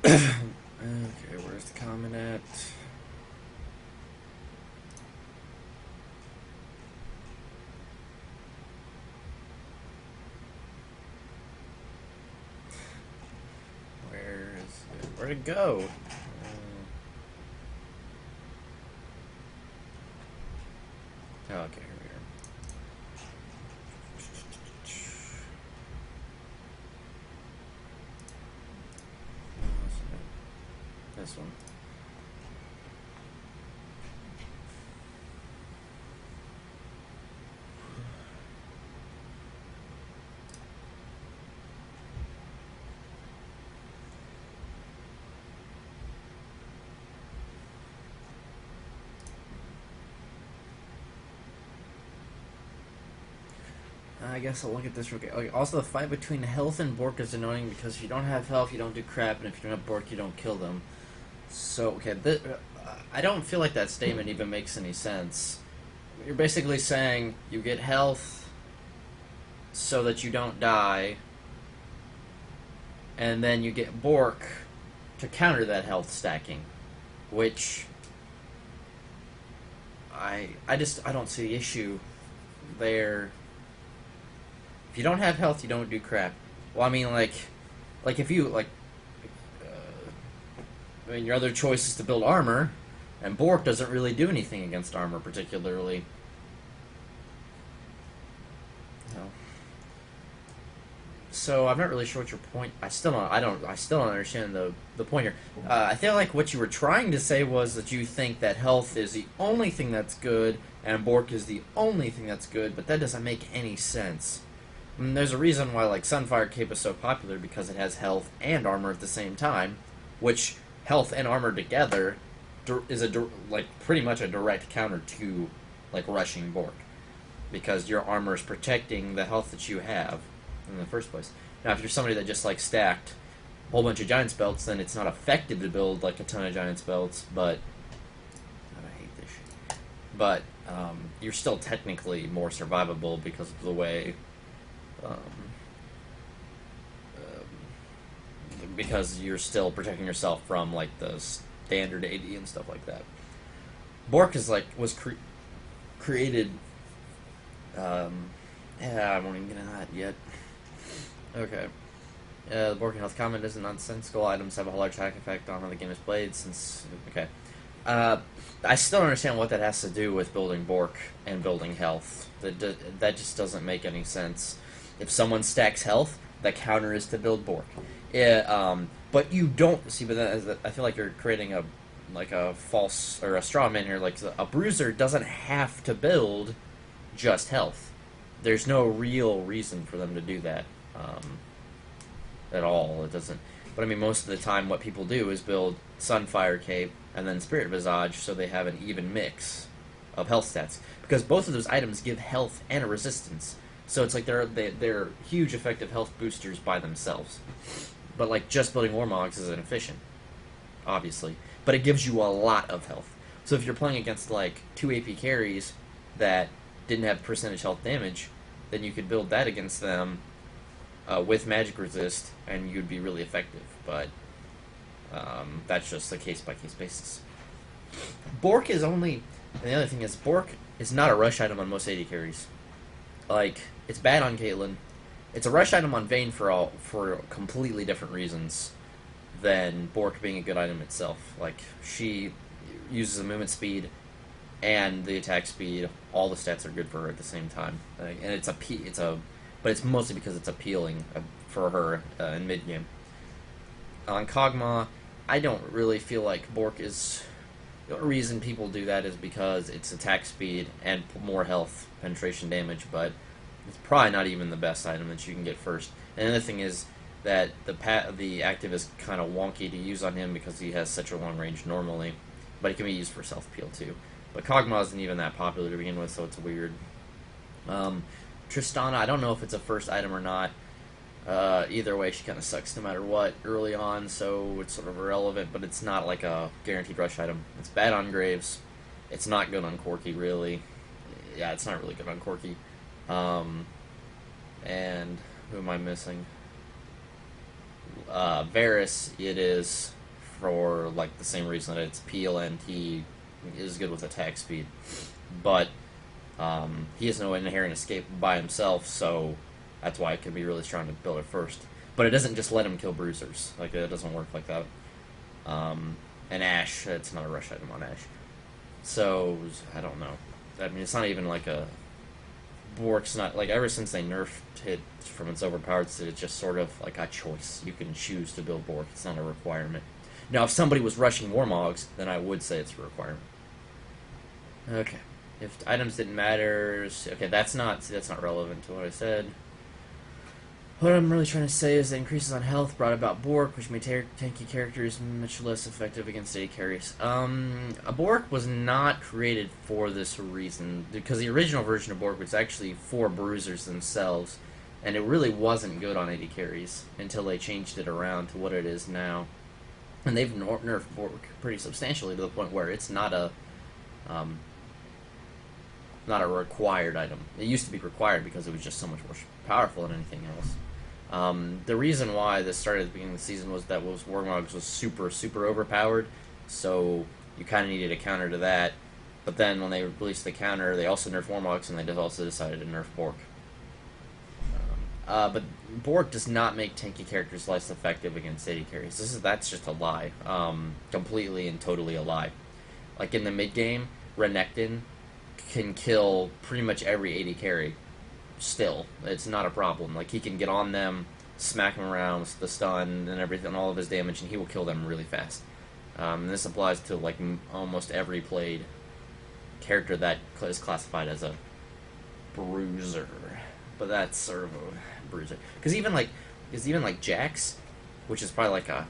Okay, where's the comment at? Where is it? Where'd it go? Okay, here we are. This one. I guess I'll look at this real quick. Okay, also, the fight between Health and Bork is annoying because if you don't have health, you don't do crap, and if you don't have Bork, you don't kill them. So, okay, I don't feel like that statement even makes any sense. You're basically saying you get health so that you don't die, and then you get Bork to counter that health stacking, which I don't see the issue there. If you don't have health, you don't do crap. Well, I mean, like if you I mean, your other choice is to build armor, and Bork doesn't really do anything against armor particularly. You know. So I'm not really sure what your point. I still don't understand the point here. I feel like what you were trying to say was that you think that health is the only thing that's good, and Bork is the only thing that's good, but that doesn't make any sense. And there's a reason why like Sunfire Cape is so popular because it has health and armor at the same time, which health and armor together is like pretty much a direct counter to like rushing Bork because your armor is protecting the health that you have in the first place. Now, if you're somebody that just like stacked a whole bunch of Giant's Belts, then it's not effective to build like a ton of Giant's Belts. But God, I hate this shit. But you're still technically more survivable because of the way um, because you're still protecting yourself from like the standard AD and stuff like that. Bork is like was created. Yeah, I won't even get into that yet. Okay. The Bork and Health comment is nonsensical. Items have a large attack effect on how the game is played. Since okay, I still don't understand what that has to do with building Bork and building health. That just doesn't make any sense. If someone stacks health, the counter is to build Bork. But you don't see. But then, I feel like you're creating a false or a straw man here. Like a bruiser doesn't have to build just health. There's no real reason for them to do that at all. It doesn't. But I mean, most of the time, what people do is build Sunfire Cape and then Spirit Visage, so they have an even mix of health stats. Because both of those items give health and a resistance, so it's like they're huge effective health boosters by themselves. But like just building Warmogs is inefficient, obviously. But it gives you a lot of health. So if you're playing against like two AP carries that didn't have percentage health damage, then you could build that against them with magic resist, and you'd be really effective. But that's just a case by case basis. Bork is only, and the other thing is Bork is not a rush item on most AD carries. Like it's bad on Caitlyn. It's a rush item on Vayne for completely different reasons than Bork being a good item itself. Like she uses a movement speed and the attack speed. All the stats are good for her at the same time, and but it's mostly because it's appealing for her in mid game. On Kog'Maw, I don't really feel like Bork is. The only reason people do that is because it's attack speed and more health penetration damage, but it's probably not even the best item that you can get first. And the other thing is that the active is kind of wonky to use on him because he has such a long range normally, but it can be used for self peel too. But Kog'Maw isn't even that popular to begin with, so it's weird. Tristana, I don't know if it's a first item or not. Either way, she kind of sucks no matter what early on, so it's sort of irrelevant, but it's not like a guaranteed rush item. It's bad on Graves. It's not good on Corki, really. Yeah, it's not really good on Corki. And who am I missing? Varus, it is for like the same reason that it's peel and he is good with attack speed, but he has no inherent escape by himself, so that's why it can be really strong to build it first. But it doesn't just let him kill bruisers. Like it doesn't work like that. And Ashe, it's not a rush item on Ashe. So I don't know. I mean, it's not even like a Bork's not like ever since they nerfed it from its overpowered state, it's just sort of like a choice. You can choose to build Bork. It's not a requirement. Now, if somebody was rushing Warmogs, then I would say it's a requirement. Okay. If items didn't matter, okay, that's not relevant to what I said. What I'm really trying to say is that increases on health brought about Bork, which made tanky characters much less effective against AD carries. A Bork was not created for this reason, because the original version of Bork was actually for bruisers themselves, and it really wasn't good on AD carries until they changed it around to what it is now. And they've nerfed Bork pretty substantially to the point where it's not a required item. It used to be required because it was just so much more powerful than anything else. The reason why this started at the beginning of the season was that Warmogs was super, super overpowered, so you kind of needed a counter to that. But then when they released the counter, they also nerfed Warmogs, and they also decided to nerf Bork. But Bork does not make tanky characters less effective against AD carries. That's just a lie. Completely and totally a lie. Like in the mid game, Renekton can kill pretty much every AD carry. Still, it's not a problem. Like he can get on them, smack them around with the stun and everything, all of his damage, and he will kill them really fast. And this applies to like almost every played character that is classified as a bruiser. But that's sort of a bruiser, because even like Jax, which is probably I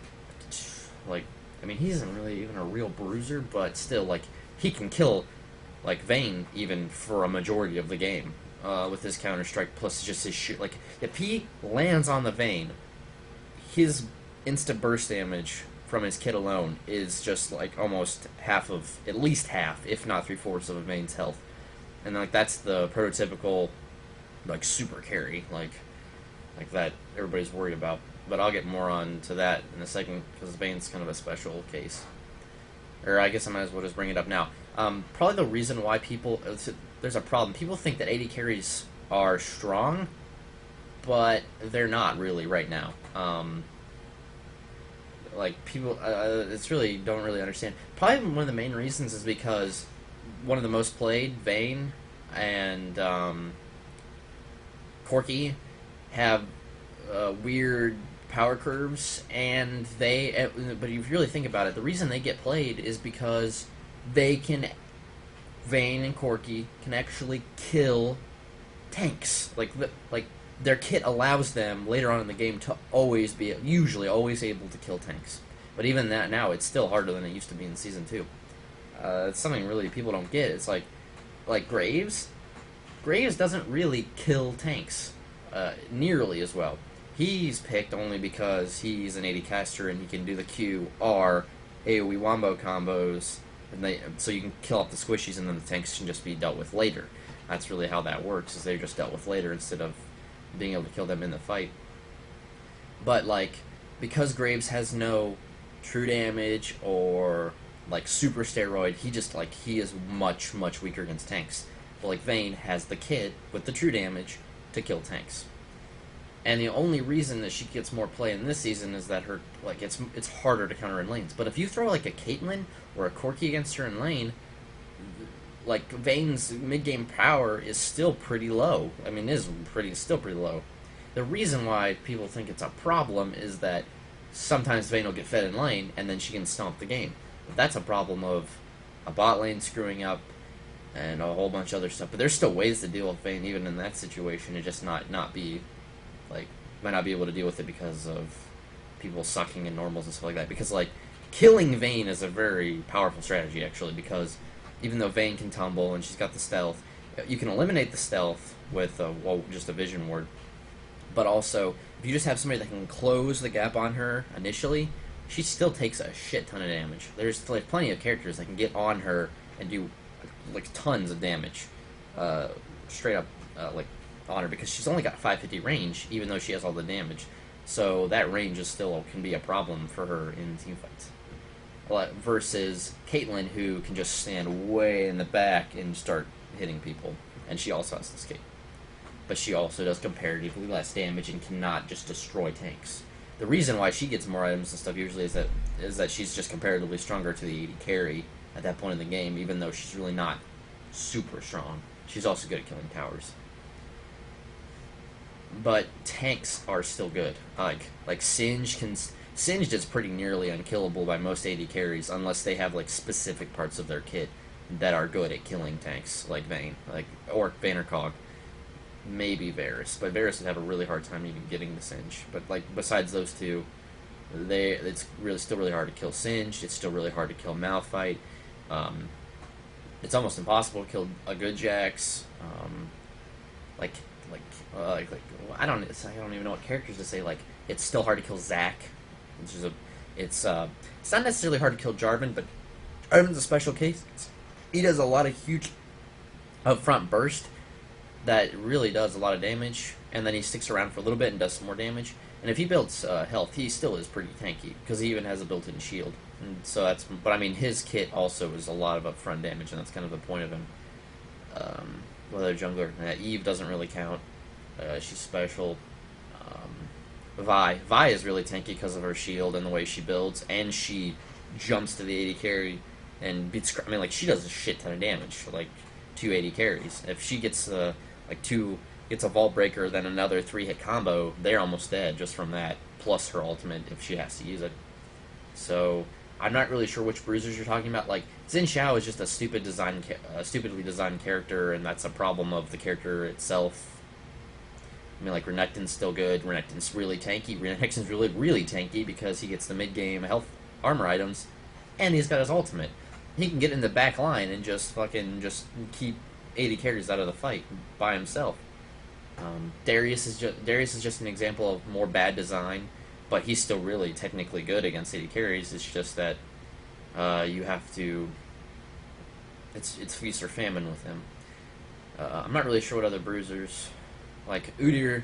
mean, he isn't really even a real bruiser, but still, like he can kill like Vayne even for a majority of the game. With his counter strike plus just his shoot. Like if he lands on the Vayne, his insta burst damage from his kit alone is just like almost at least half, if not 3/4 of a Vayne's health, and like that's the prototypical like super carry like that everybody's worried about. But I'll get more on to that in a second because Vayne's kind of a special case. Or I guess I might as well just bring it up now. Probably the reason why there's a problem. People think that AD carries are strong, but they're not really right now. Like people, it's really don't really understand. Probably one of the main reasons is because one of the most played, Vayne and Corki, have weird power curves, and but if you really think about it, the reason they get played is because Vayne and Corki can actually kill tanks. Like their kit allows them later on in the game to usually always able to kill tanks. But even that now, it's still harder than it used to be in Season 2. It's something really people don't get. It's like Graves. Graves doesn't really kill tanks nearly as well. He's picked only because he's an AD caster and he can do the Q, R, AoE wombo combos, so you can kill off the squishies and then the tanks can just be dealt with later. That's really how that works, is they're just dealt with later instead of being able to kill them in the fight. But like, because Graves has no true damage or like super steroid, he is much, much weaker against tanks. But like Vayne has the kit with the true damage to kill tanks. And the only reason that she gets more play in this season is that it's harder to counter in lanes. But if you throw like a Caitlyn or a Corki against her in lane, like Vayne's mid game power is still pretty low. I mean, still pretty low. The reason why people think it's a problem is that sometimes Vayne will get fed in lane and then she can stomp the game. But that's a problem of a bot lane screwing up and a whole bunch of other stuff. But there's still ways to deal with Vayne even in that situation, and just might not be able to deal with it because of people sucking in normals and stuff like that. Because like killing Vayne is a very powerful strategy actually, because even though Vayne can tumble and she's got the stealth, you can eliminate the stealth with just a vision ward. But also, if you just have somebody that can close the gap on her initially, she still takes a shit ton of damage. There's like plenty of characters that can get on her and do like tons of damage, straight up on her, because she's only got 550 range, even though she has all the damage. So that range is still can be a problem for her in team fights. Versus Caitlyn, who can just stand way in the back and start hitting people, and she also has this cape. But she also does comparatively less damage and cannot just destroy tanks. The reason why she gets more items and stuff usually is that she's just comparatively stronger to the AD carry at that point in the game, even though she's really not super strong. She's also good at killing towers. But tanks are still good. Like Singed is pretty nearly unkillable by most AD carries unless they have like specific parts of their kit that are good at killing tanks, like Vayne, or Vayne or Cog. Maybe Varus, but Varus would have a really hard time even getting the Singe. But like besides those two, it's really still really hard to kill Singed. It's still really hard to kill Malphite. It's almost impossible to kill a good Jax. Like I don't even know what characters to say. Like it's still hard to kill Zac, which is it's not necessarily hard to kill Jarvan, but Jarvan's a special case. He does a lot of huge upfront burst that really does a lot of damage, and then he sticks around for a little bit and does some more damage. And if he builds health, he still is pretty tanky because he even has a built-in shield. And so that's, but I mean, his kit also is a lot of upfront damage, and that's kind of the point of him. Whether jungler, Eve doesn't really count. She's special. Vi is really tanky because of her shield and the way she builds, and she jumps to the AD carry and beats. I mean, like she does a shit ton of damage for like 2 AD carries. If she gets gets a vault breaker, then another 3-hit combo, they're almost dead just from that. Plus her ultimate if she has to use it. So I'm not really sure which bruisers you're talking about. Like Xin Xiao is just a stupidly designed character, and that's a problem of the character itself. I mean, like Renekton's still good. Renekton's really tanky. Renekton's really tanky because he gets the mid-game health armor items, and he's got his ultimate. He can get in the back line and just keep 80 carries out of the fight by himself. Darius is just an example of more bad design, but he's still really technically good against 80 carries. It's just that you have to. It's feast or famine with him. I'm not really sure what other bruisers. Like Udyr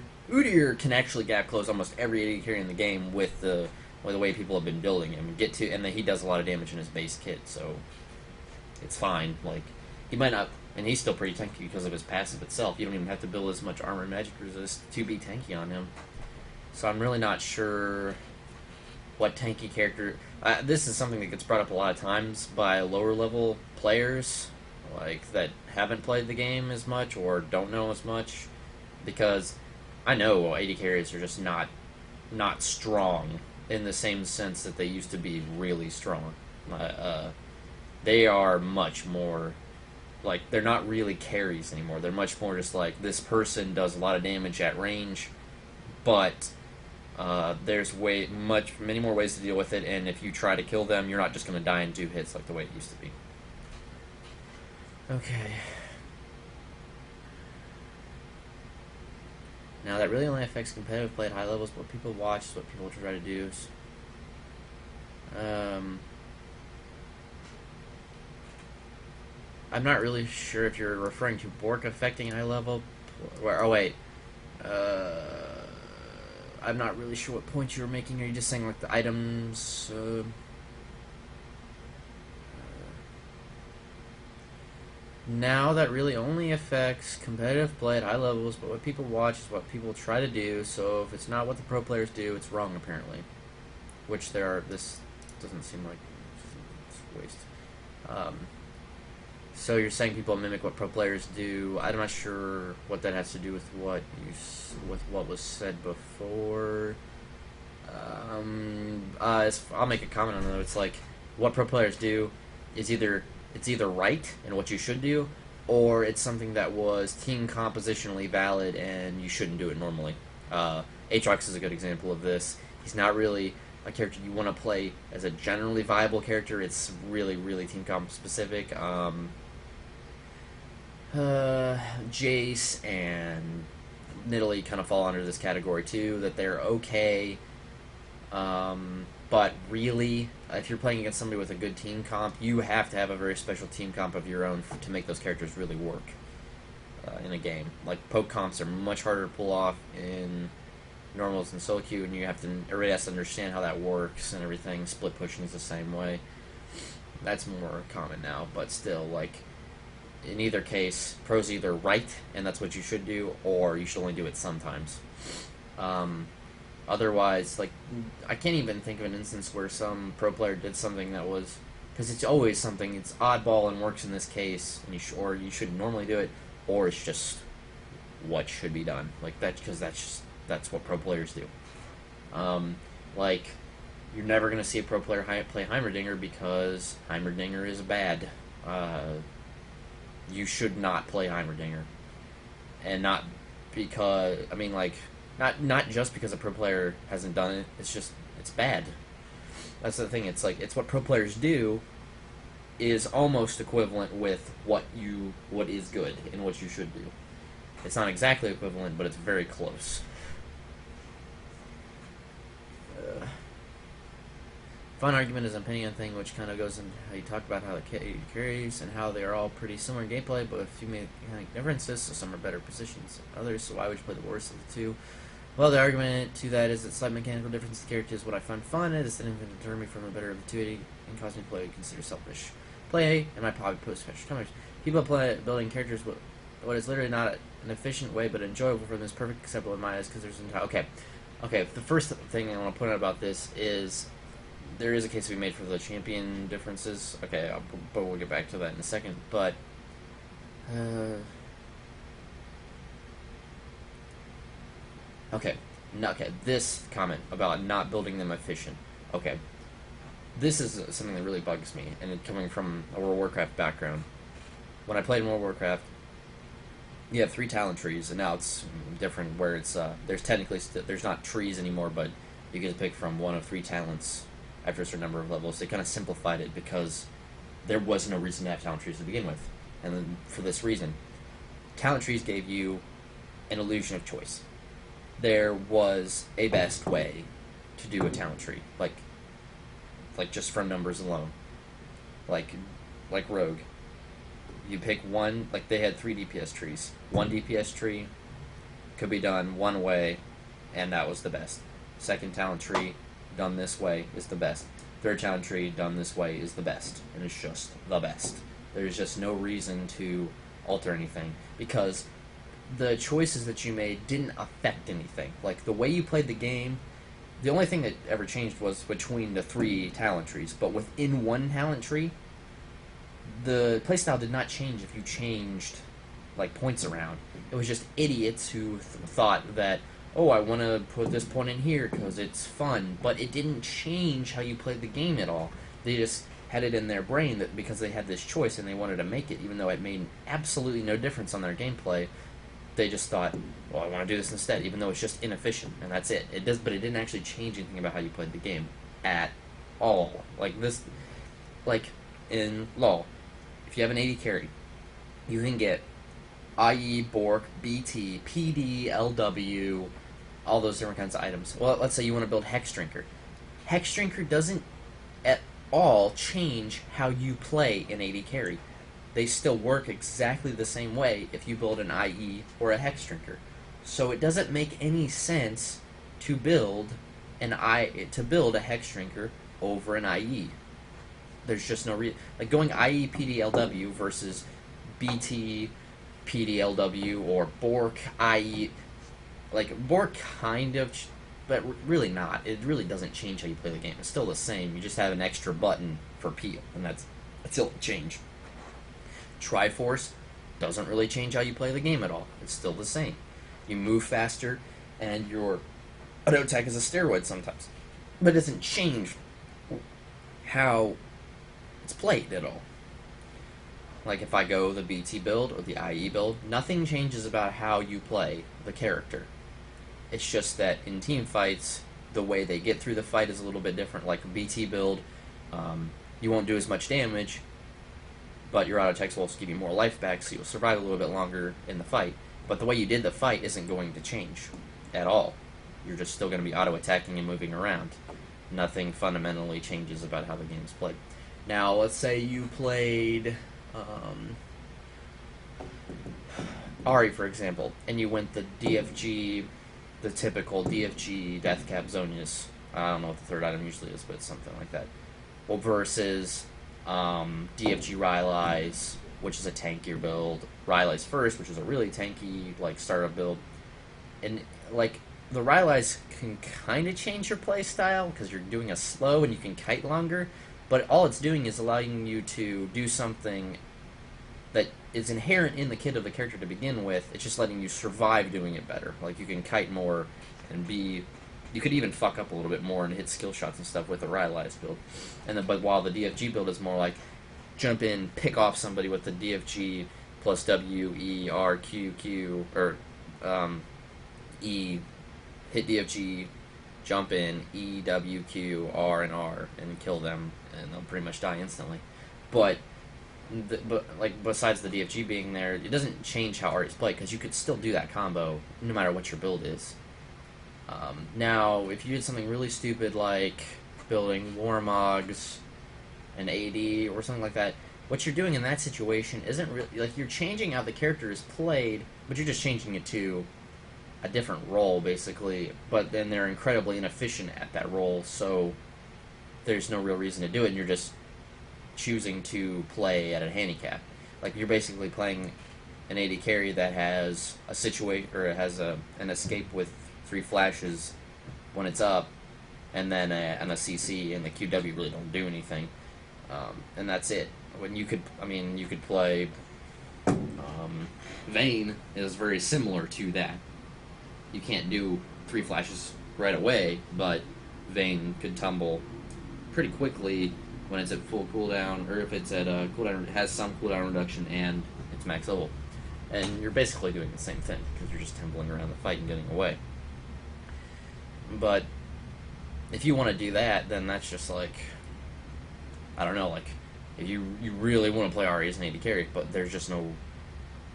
can actually gap close almost every 80 carry in the game with the way people have been building him. And then he does a lot of damage in his base kit, so it's fine. Like he might not, and he's still pretty tanky because of his passive itself. You don't even have to build as much armor and magic resist to be tanky on him. So I'm really not sure what tanky character. This is something that gets brought up a lot of times by lower level players, like that haven't played the game as much or don't know as much. Because I know 80 carries are just not strong in the same sense that they used to be really strong. They are much more like they're not really carries anymore. They're much more just like this person does a lot of damage at range, but there's many more ways to deal with it. And if you try to kill them, you're not just going to die in 2 hits like the way it used to be. Okay. Now, that really only affects competitive play at high levels. What people watch is what people try to do. I'm not really sure if you're referring to Bork affecting high level. Oh, wait. I'm not really sure what point you were making. Are you just saying, like, the items... Now that really only affects competitive play at high levels, but what people watch is what people try to do, so if it's not what the pro players do, it's wrong, apparently. Which this doesn't seem like it's a waste. So you're saying people mimic what pro players do. I'm not sure what that has to do with what was said before. I'll make a comment on that. It's like what pro players do is either right and what you should do, or it's something that was team compositionally valid and you shouldn't do it normally. Aatrox is a good example of this. He's not really a character you want to play as a generally viable character. It's really, really team comp specific. Jace and Nidalee kind of fall under this category too, that they're okay. But really, if you're playing against somebody with a good team comp, you have to have a very special team comp of your own to make those characters really work in a game. Like, poke comps are much harder to pull off in normals and solo queue, and everybody has to understand how that works and everything. Split pushing is the same way. That's more common now, but still, like, in either case, pro's either right, and that's what you should do, or you should only do it sometimes. Otherwise, like, I can't even think of an instance where some pro player did something that was, because it's always something, it's oddball and works in this case, and or you should normally do it, or it's just what should be done. Like, because that's what pro players do. Like, you're never going to see a pro player play Heimerdinger because Heimerdinger is bad. You should not play Heimerdinger. And not because, I mean, like, not just because a pro player hasn't done it, it's just, it's bad. That's the thing, it's like, it's what pro players do is almost equivalent with what is good and what you should do. It's not exactly equivalent, but it's very close. Fun argument is an opinion thing, which kind of goes into how you talk about how the carries and how they are all pretty similar in gameplay, but a few mechanic differences, so some are better positions than others, so why would you play the worst of the two? Well, the argument to that is that slight mechanical difference in the character is what I find fun, it is anything to deter me from the better of the 280 and cause me to play consider selfish. Play and my probably post-patch comments. People building characters what is literally not an efficient way, but enjoyable for them is perfect acceptable in my eyes, because there's okay. The first thing I want to point out about this is there is a case to be made for the champion differences. Okay, but we'll get back to that in a second. But okay, this comment about not building them efficient. Okay, this is something that really bugs me, and it coming from a World of Warcraft background. When I played in World of Warcraft, you have 3 talent trees, and now it's different where it's there's technically there's not trees anymore, but you get to pick from one of 3 talents after a certain number of levels. They kind of simplified it because there was no reason to have talent trees to begin with, and then for this reason, talent trees gave you an illusion of choice. There was a best way to do a talent tree, like just from numbers alone, like Rogue. You pick one, like they had 3 DPS trees. One DPS tree could be done one way, and that was the best. Second talent tree done this way is the best. Third talent tree done this way is the best, and it's just the best. There's just no reason to alter anything, because the choices that you made didn't affect anything. Like, the way you played the game, the only thing that ever changed was between the 3 talent trees, but within one talent tree, the playstyle did not change if you changed, like, points around. It was just idiots who thought that, oh, I want to put this point in here because it's fun, but it didn't change how you played the game at all. They just had it in their brain that because they had this choice and they wanted to make it, even though it made absolutely no difference on their gameplay, they just thought, well, I want to do this instead, even though it's just inefficient, and that's it. But it didn't actually change anything about how you played the game at all. Like this, like in LoL, if you have an 80 carry, you can get IE, Bork, BT, PD, LW, all those different kinds of items. Well, let's say you want to build Hex Drinker. Hex Drinker doesn't at all change how you play an 80 carry. They still work exactly the same way if you build an IE or a Hex Drinker. So it doesn't make any sense to build a Hex Drinker over an IE. There's just no reason. Like going IE PDLW versus BT PDLW or Bork IE. Like, Bork kind of, but really not. It really doesn't change how you play the game. It's still the same. You just have an extra button for peel, and that's still a change. Triforce doesn't really change how you play the game at all. It's still the same. You move faster, and your auto attack is a steroid sometimes. But it doesn't change how it's played at all. Like if I go the BT build or the IE build, nothing changes about how you play the character. It's just that in team fights, the way they get through the fight is a little bit different. Like a BT build, you won't do as much damage, but your auto attacks will also give you more life back, so you'll survive a little bit longer in the fight. But the way you did the fight isn't going to change at all. You're just still going to be auto attacking and moving around. Nothing fundamentally changes about how the game is played. Now, let's say you played Ahri, for example, and you went the DFG the typical DFG Deathcap Zonius. I don't know what the third item usually is, but it's something like that. Well, versus DFG Rylai's, which is a tankier build. Rylai's first, which is a really tanky like startup build, and like the Rylai's can kind of change your play style because you're doing a slow and you can kite longer, but all it's doing is allowing you to do something that is inherent in the kit of the character to begin with. It's just letting you survive doing it better. Like you can kite more and be. You could even fuck up a little bit more and hit skill shots and stuff with the Rylai's build. And then, but while the DFG build is more like jump in, pick off somebody with the DFG plus W, E, R, Q, Q, or E, hit DFG, jump in, E, W, Q, R, and kill them, and they'll pretty much die instantly. But like besides the DFG being there, it doesn't change how Ari's played because you could still do that combo no matter what your build is. Now, if you did something really stupid like building Warmogs and AD or something like that, what you're doing in that situation isn't really like you're changing how the character is played, but you're just changing it to a different role basically. But then they're incredibly inefficient at that role, so there's no real reason to do it. And you're just choosing to play at a handicap. Like you're basically playing an AD carry that has a situation or it has an escape with 3 flashes when it's up, and then a CC and the QW really don't do anything, and that's it. When you could play. Vayne is very similar to that. You can't do 3 flashes right away, but Vayne could tumble pretty quickly when it's at full cooldown, or if it's at a cooldown, it has some cooldown reduction and it's max level. And you're basically doing the same thing because you're just tumbling around the fight and getting away. But if you want to do that, then that's just like, I don't know, like if you really want to play Ahri as an AD carry, but there's just no,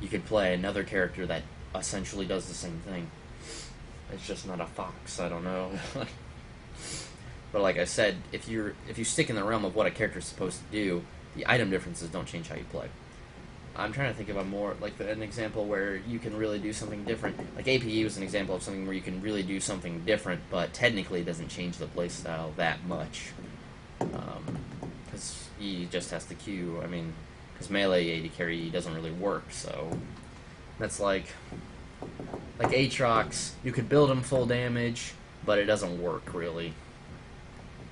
you could play another character that essentially does the same thing. It's just not a Fox, I don't know. But like I said, if you stick in the realm of what a character is supposed to do, the item differences don't change how you play. I'm trying to think of a more, like an example where you can really do something different. Like APE was an example of something where you can really do something different, but technically it doesn't change the playstyle that much. Because he just has to Q, because melee AD carry doesn't really work, so that's like Aatrox, you could build him full damage, but it doesn't work really.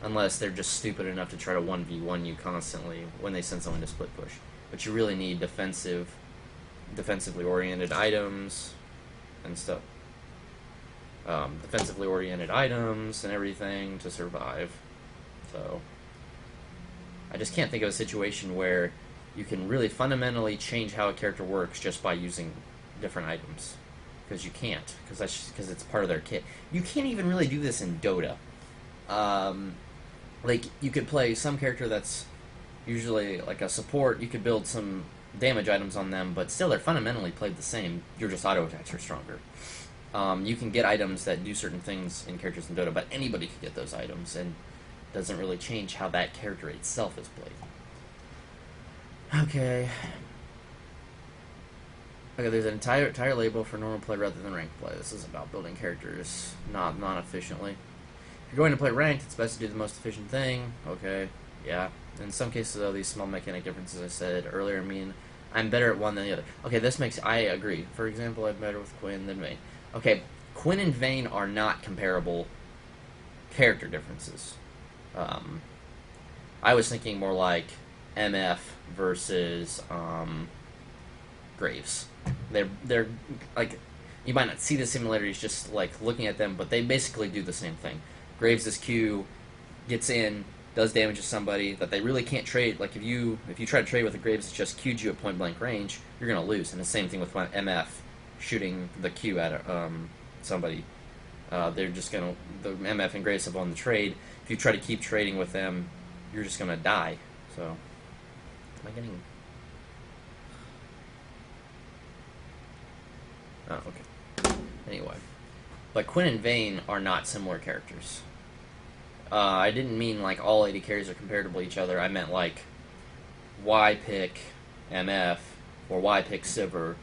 Unless they're just stupid enough to try to 1v1 you constantly when they send someone to split push. But you really need defensively oriented items and stuff. Defensively oriented items and everything to survive. So I just can't think of a situation where you can really fundamentally change how a character works just by using different items. Because you can't. Because it's part of their kit. You can't even really do this in Dota. Like, you could play some character that's usually like a support, you could build some damage items on them, but still they're fundamentally played the same. Your just auto attacks are stronger. You can get items that do certain things in characters in Dota, but anybody can get those items, and it doesn't really change how that character itself is played. Okay, there's an entire label for normal play rather than ranked play. This is about building characters not efficiently. If you're going to play ranked, it's best to do the most efficient thing. Okay, yeah. In some cases, though, these small mechanic differences I said earlier mean I'm better at one than the other. Okay, I agree. For example, I'm better with Quinn than Vayne. Okay, Quinn and Vayne are not comparable character differences. I was thinking more like MF versus Graves. They're like, you might not see the similarities just like looking at them, but they basically do the same thing. Graves' Q gets in, does damage to somebody that they really can't trade. Like if you try to trade with a Graves that just Q'd you at point blank range, you're gonna lose. And the same thing with MF shooting the Q at somebody. They're just gonna, the MF and Graves have won the trade. If you try to keep trading with them, you're just gonna die. So, am I getting? Oh, okay. Anyway, but Quinn and Vayne are not similar characters. I didn't mean like all AD carries are comparable to each other. I meant like why pick MF or why pick Sivir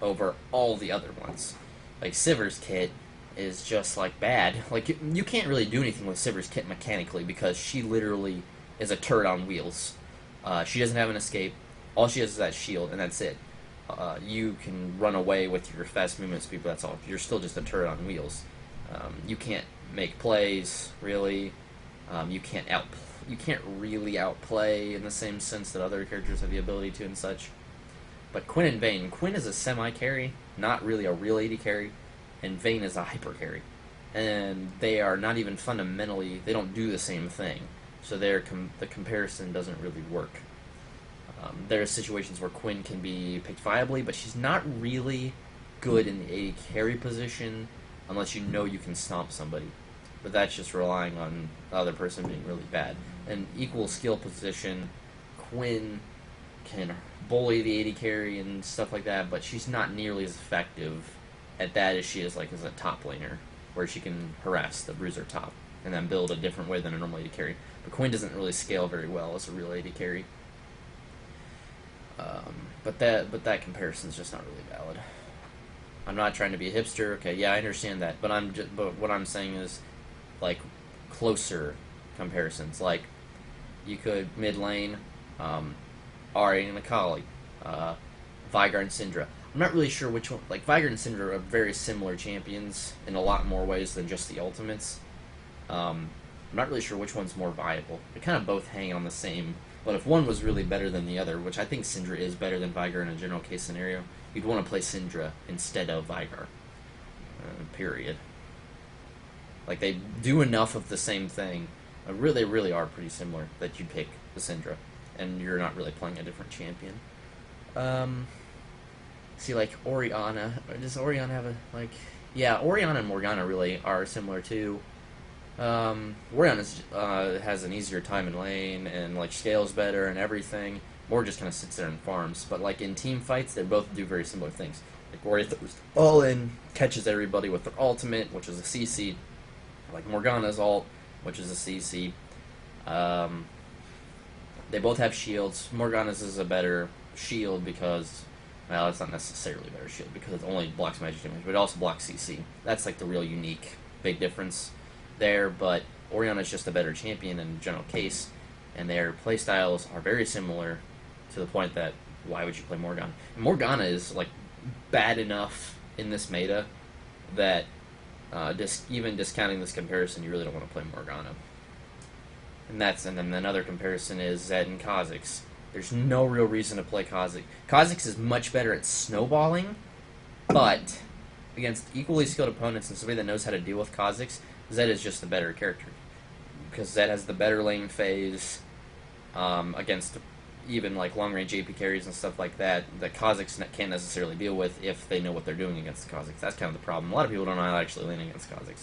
over all the other ones. Like Sivir's kit is just like bad. Like you can't really do anything with Sivir's kit mechanically because she literally is a turret on wheels. She doesn't have an escape. All she has is that shield, and that's it. You can run away with your fast movement speed, but that's all. You're still just a turret on wheels. You can't make plays really. You can't really outplay in the same sense that other characters have the ability to and such. But Quinn and Vayne. Quinn is a semi-carry, not really a real AD carry, and Vayne is a hyper carry. And they are not even fundamentally, they don't do the same thing. So the comparison doesn't really work. There are situations where Quinn can be picked viably, but she's not really good in the AD carry position unless you know you can stomp somebody. But that's just relying on the other person being really bad. An equal skill position, Quinn can bully the AD carry and stuff like that, but she's not nearly as effective at that as she is like as a top laner, where she can harass the bruiser top and then build a different way than a normal AD carry. But Quinn doesn't really scale very well as a real AD carry. But that comparison is just not really valid. I'm not trying to be a hipster. Okay, yeah, I understand that, but what I'm saying is like closer comparisons. Like you could mid lane, Ahri and Akali, Veigar and Syndra. I'm not really sure which one. Like Veigar and Syndra are very similar champions in a lot more ways than just the ultimates. I'm not really sure which one's more viable. They kind of both hang on the same. But if one was really better than the other, which I think Syndra is better than Veigar in a general case scenario, you'd want to play Syndra instead of Veigar. Period. Like they do enough of the same thing. They really are pretty similar that you'd pick the Syndra, and you're not really playing a different champion. See, like Orianna. Does Orianna have a like? Yeah, Orianna and Morgana really are similar too. Orianna has an easier time in lane and like scales better and everything. Mor just kind of sits there and farms. But like in team fights, they both do very similar things. Like Ori throws all in, catches everybody with their ultimate, which is a CC. Like Morgana's ult, which is a CC. They both have shields. Morgana's is a better shield because, well, it's not necessarily a better shield because it only blocks magic damage, but it also blocks CC. That's like the real unique big difference there, but Orianna's just a better champion in general case, and their playstyles are very similar to the point that why would you play Morgana? And Morgana is like bad enough in this meta that even discounting this comparison, you really don't want to play Morgana. And then another comparison is Zed and Kha'Zix. There's no real reason to play Kha'Zix. Kha'Zix is much better at snowballing, but against equally skilled opponents and somebody that knows how to deal with Kha'Zix, Zed is just the better character. Because Zed has the better lane phase against even like long-range AP carries and stuff like that Kha'Zix can't necessarily deal with if they know what they're doing against Kha'Zix. That's kind of the problem. A lot of people don't know how to actually lane against Kha'Zix.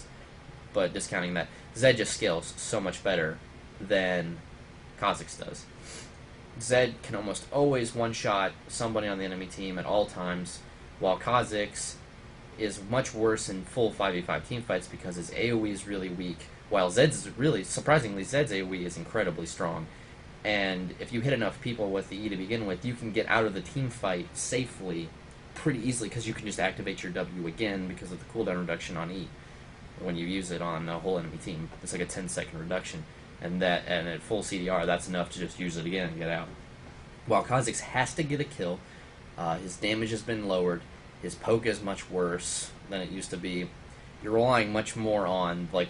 But discounting that, Zed just scales so much better than Kha'Zix does. Zed can almost always one-shot somebody on the enemy team at all times, while Kha'Zix is much worse in full 5v5 teamfights because his AoE is really weak, while surprisingly, Zed's AoE is incredibly strong. And if you hit enough people with the E to begin with, you can get out of the team fight safely pretty easily because you can just activate your W again because of the cooldown reduction on E when you use it on a whole enemy team. It's like a 10-second reduction. And at full CDR, that's enough to just use it again and get out. While Kha'Zix has to get a kill, his damage has been lowered, his poke is much worse than it used to be. You're relying much more on like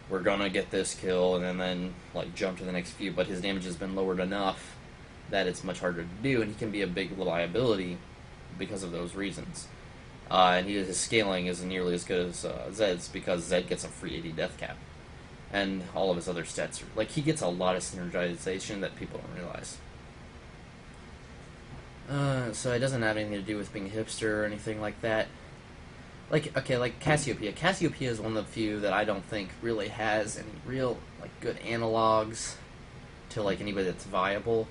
we're gonna get this kill and then like jump to the next few, but his damage has been lowered enough that it's much harder to do, and he can be a big liability because of those reasons. And his scaling isn't nearly as good as Zed's because Zed gets a free AD death cap. And all of his other stats are, like, he gets a lot of synergization that people don't realize. So it doesn't have anything to do with being a hipster or anything like that. Like, okay, like Cassiopeia. Cassiopeia is one of the few that I don't think really has any real, like, good analogs to, like, anybody that's viable.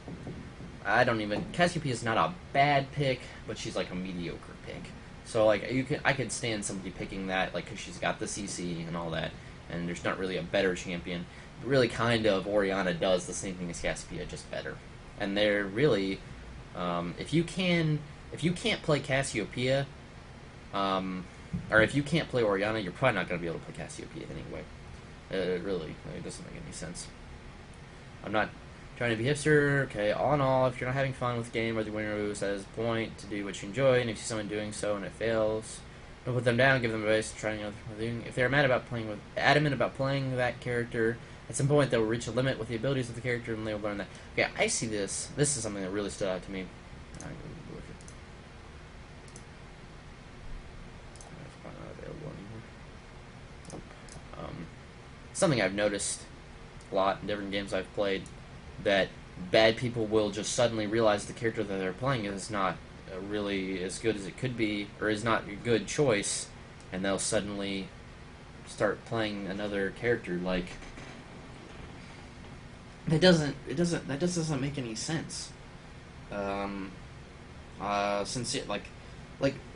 Cassiopeia is not a bad pick, but she's, like, a mediocre pick. So, like, I could stand somebody picking that, like, because she's got the CC and all that. And there's not really a better champion. Really, kind of, Orianna does the same thing as Cassiopeia, just better. And they're really, if you can't play Cassiopeia, or if you can't play Orianna, you're probably not going to be able to play Cassiopeia anyway. Really, it doesn't make any sense. I'm not trying to be hipster. Okay, all in all, if you're not having fun with the game, whether you win or lose, that is the point to do what you enjoy. And if you see someone doing so and it fails, don't put them down. Give them advice. Try another thing. If they're adamant about playing that character, at some point they will reach a limit with the abilities of the character, and they will learn that. Okay, I see this. This is something that really stood out to me. It's not available anymore. Something I've noticed a lot in different games I've played, that bad people will just suddenly realize the character that they're playing is not really as good as it could be, or is not a good choice, and they'll suddenly start playing another character. Like, that just doesn't make any sense. Since it, like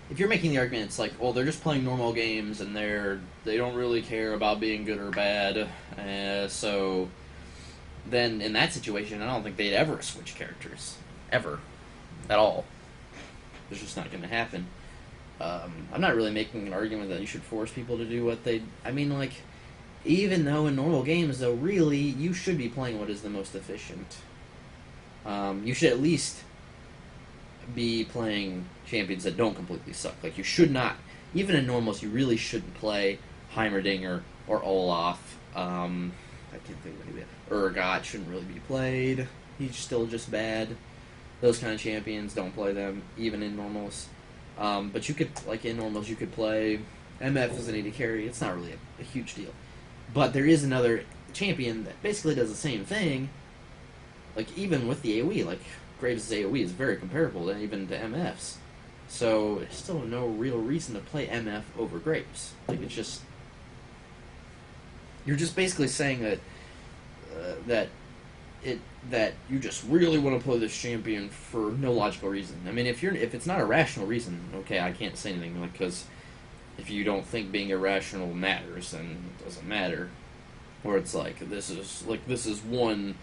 if you're making the argument, it's like, well, they're just playing normal games and they don't really care about being good or bad, so then in that situation, I don't think they'd ever switch characters, ever, at all. It's just not going to happen. I'm not really making an argument that you should force people to do what they. I mean, like, even though in normal games, though, really, you should be playing what is the most efficient. You should at least be playing champions that don't completely suck. Like, you should not, even in normals, you really shouldn't play Heimerdinger or Olaf. I can't think of anybody. Urgot shouldn't really be played. He's still just bad. Those kind of champions, don't play them, even in normals. But you could, like, in normals, you could play MF as an AD carry. It's not really a huge deal. But there is another champion that basically does the same thing. Like, even with the AoE, like, Graves' AoE is very comparable to even to MF's. So, there's still no real reason to play MF over Graves. Like, it's just... You're just basically saying that that you just really want to play this champion for no logical reason. I mean, if it's not a rational reason, okay, I can't say anything, like, because if you don't think being irrational matters, then it doesn't matter. Or it's like this is one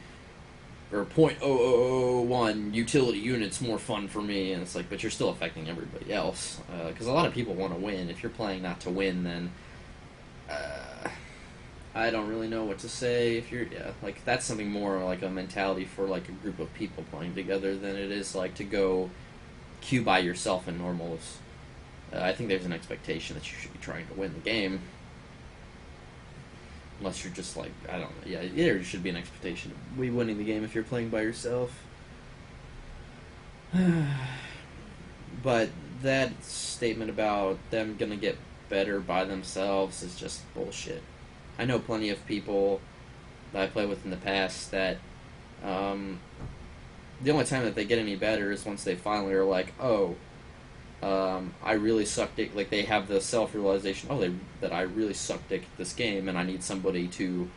or 0.0001 utility units more fun for me, and it's like, but you're still affecting everybody else, because a lot of people want to win. If you're playing not to win, then I don't really know what to say. If you're, like, that's something more like a mentality for, like, a group of people playing together than it is, like, to go queue by yourself in normals. I think there's an expectation that you should be trying to win the game. Unless you're just, like, I don't know. Yeah, there should be an expectation of winning the game if you're playing by yourself. But that statement about them gonna get better by themselves is just bullshit. I know plenty of people that I played with in the past that the only time that they get any better is once they finally are like, oh, I really suck dick. Like, they have the self-realization, that I really suck dick at this game, and I need somebody to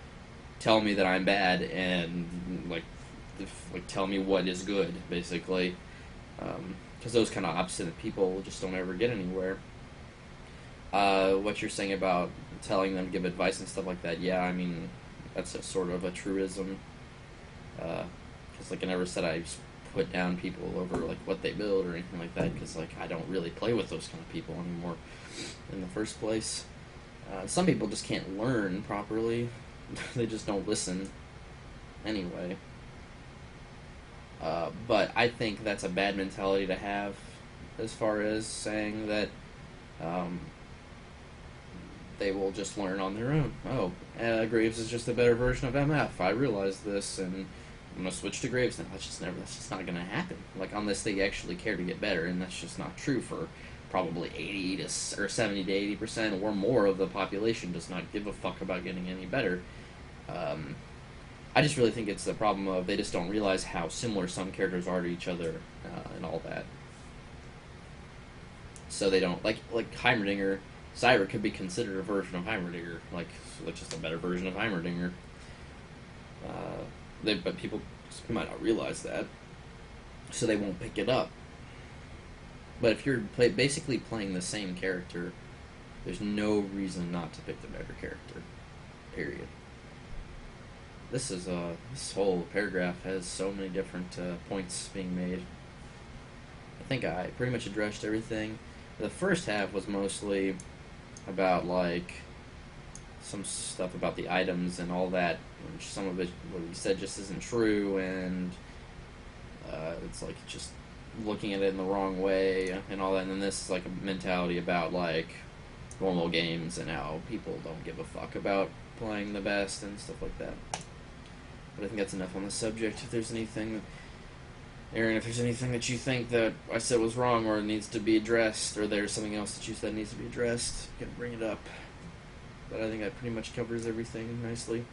tell me that I'm bad and, like tell me what is good, basically. Because those kind of obstinate people just don't ever get anywhere. What you're saying about telling them to give advice and stuff like that, yeah, I mean, that's a sort of a truism. Because, like, I never said I put down people over, like, what they build or anything like that, because, like, I don't really play with those kind of people anymore in the first place. Some people just can't learn properly. They just don't listen anyway. But I think that's a bad mentality to have, as far as saying that they will just learn on their own. Oh, Graves is just a better version of MF. I realize this, and I'm gonna switch to Graves now. That's just not gonna happen. Like, unless they actually care to get better, and that's just not true for probably 70 to 80% or more of the population. Does not give a fuck about getting any better. I just really think it's the problem of they just don't realize how similar some characters are to each other, and all that. So they don't like Heimerdinger. Zyra could be considered a version of Heimerdinger, like just a better version of Heimerdinger. But people might not realize that, so they won't pick it up. But if you're basically playing the same character, there's no reason not to pick the better character. Period. This whole paragraph has so many different points being made. I think I pretty much addressed everything. The first half was mostly about like some stuff about the items and all that. Which some of it, what he said, just isn't true, and it's like just looking at it in the wrong way and all that. And then this is like a mentality about like normal games and how people don't give a fuck about playing the best and stuff like that. But I think that's enough on the subject. If there's anything, Aaron, if there's anything that you think that I said was wrong or needs to be addressed, or there's something else that you said needs to be addressed, you can bring it up. But I think that pretty much covers everything nicely.